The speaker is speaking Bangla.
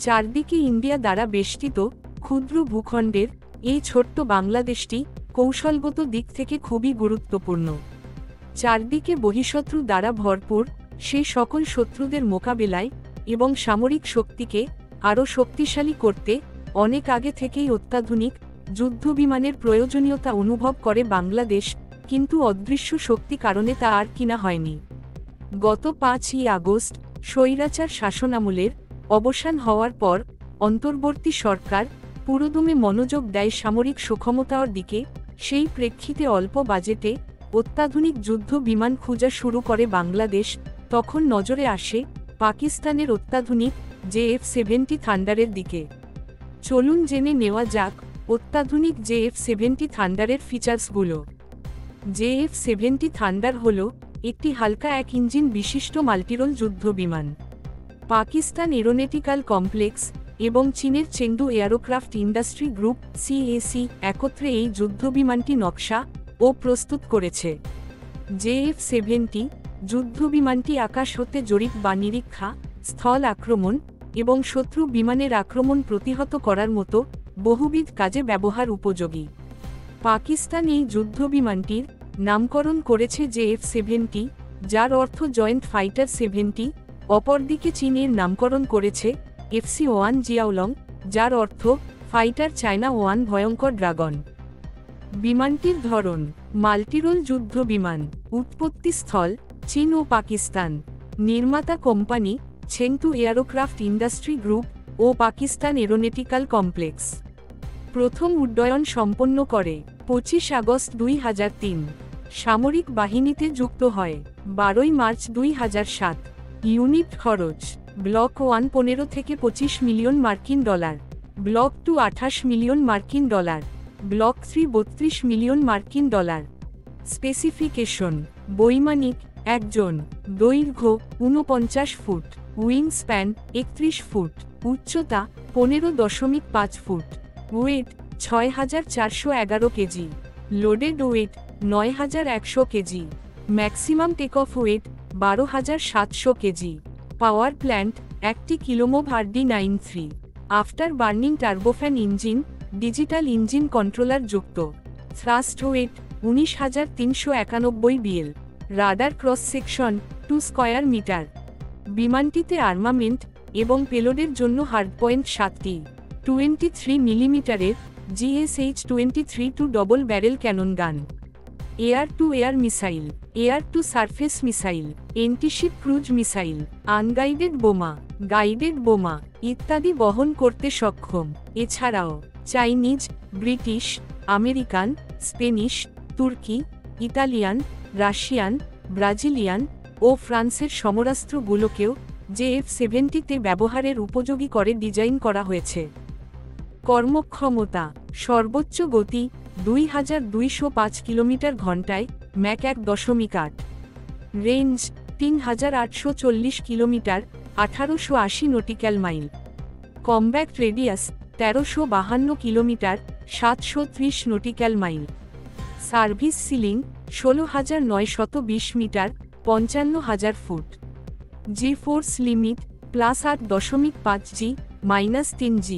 চারদিকে ইন্ডিয়া দ্বারা বেষ্টিত ক্ষুদ্র ভূখণ্ডের এই ছোট্ট বাংলাদেশটি কৌশলগত দিক থেকে খুবই গুরুত্বপূর্ণ। চারদিকে বহিঃশত্রু দ্বারা ভরপুর, সেই সকল শত্রুদের মোকাবেলায় এবং সামরিক শক্তিকে আরও শক্তিশালী করতে অনেক আগে থেকেই অত্যাধুনিক যুদ্ধবিমানের প্রয়োজনীয়তা অনুভব করে বাংলাদেশ, কিন্তু অদৃশ্য শক্তি কারণে তা আর কিনা হয়নি। গত 5ই আগস্ট স্বৈরাচার শাসনামলের অবসান হওয়ার পর অন্তর্বর্তী সরকার পুরোদমে মনোযোগ দেয় সামরিক সক্ষমতার দিকে। সেই প্রেক্ষিতে অল্প বাজেটে অত্যাধুনিক যুদ্ধ বিমান খোঁজা শুরু করে বাংলাদেশ। তখন নজরে আসে পাকিস্তানের অত্যাধুনিক JF-70 থান্ডারের দিকে। চলুন জেনে নেওয়া যাক অত্যাধুনিক JF-70 থান্ডারের ফিচার্সগুলো। JF-70 থান্ডার হল একটি হালকা এক ইঞ্জিন বিশিষ্ট মাল্টিরোল যুদ্ধবিমান। পাকিস্তান এরোনটিক্যাল কমপ্লেক্স এবং চীনের Chengdu aircraft industry group CAC একত্রে এই যুদ্ধবিমানটি নকশা ও প্রস্তুত করেছে। JF-70 যুদ্ধবিমানটি আকাশ হতে জরিপ বা নিরীক্ষা, স্থল আক্রমণ এবং শত্রু বিমানের আক্রমণ প্রতিহত করার মতো বহুবিধ কাজে ব্যবহার উপযোগী। পাকিস্তান এই যুদ্ধবিমানটির নামকরণ করেছে JF-70, যার অর্থ জয়েন্ট ফাইটার 70। অপরদিকে চীনের নামকরণ করেছে FC-1 জিয়াওলং, যার অর্থ ফাইটার চায়না 1 ভয়ঙ্কর ড্রাগন। বিমানটির ধরন মাল্টিরোল যুদ্ধ বিমান। উৎপত্তিস্থল চীন ও পাকিস্তান। নির্মাতা company Chengdu aircraft industry group ও পাকিস্তান এরোনটিক্যাল কমপ্লেক্স। প্রথম উড্ডয়ন সম্পন্ন করে 25 আগস্ট 2003। সামরিক বাহিনীতে যুক্ত হয় 12 মার্চ 2007। ইউনিট খরচ ব্লক 1 15 থেকে 25 মিলিয়ন মার্কিন ডলার, ব্লক 2 28 মিলিয়ন মার্কিন ডলার, ব্লক 3 32 মিলিয়ন মার্কিন ডলার। স্পেসিফিকেশন বৈমানিক একজন, দৈর্ঘ্য 49 ফুট, উইং স্প্যান 31 ফুট, উচ্চতা 15.5 foot, weight 6411 KG, loaded weight 9100 KG, maximum take off weight 12700 KG. Power plant 1 Klimov RD-93, after burning turbofan engine, digital engine controller যুক্ত। Thrust weight 19391 BL, radar cross section 2 square metre. বিমানটিতে আর্মামেন্ট এবং পেলোডের জন্য হার্ডপয়েন্ট 7টি 23 মিলিমিটারের GSH-23 double barrel cannon gun, air to air missile, air to surface missile, antiship cruise missile, unguided বোমা, গাইডেড বোমা ইত্যাদি বহন করতে সক্ষম। এছাড়াও চাইনিজ, ব্রিটিশ, আমেরিকান, স্পেনিশ, তুর্কি, ইতালিয়ান, রাশিয়ান, ব্রাজিলিয়ান ও ফ্রান্সের সমরাস্ত্রগুলোকেও JF-70 ব্যবহারের উপযোগী করে ডিজাইন করা হয়েছে। কর্মক্ষমতা সর্বোচ্চ গতি 2205 কিলোমিটার ঘন্টায়, Mach 1.8। Range 3840 kilometre, 1880 nautical mile. Combat radius 1352 kilometre, 730 nautical mile. Service ceiling 16920 metre, 55000 foot. G force limit +8.5 G, -3 G।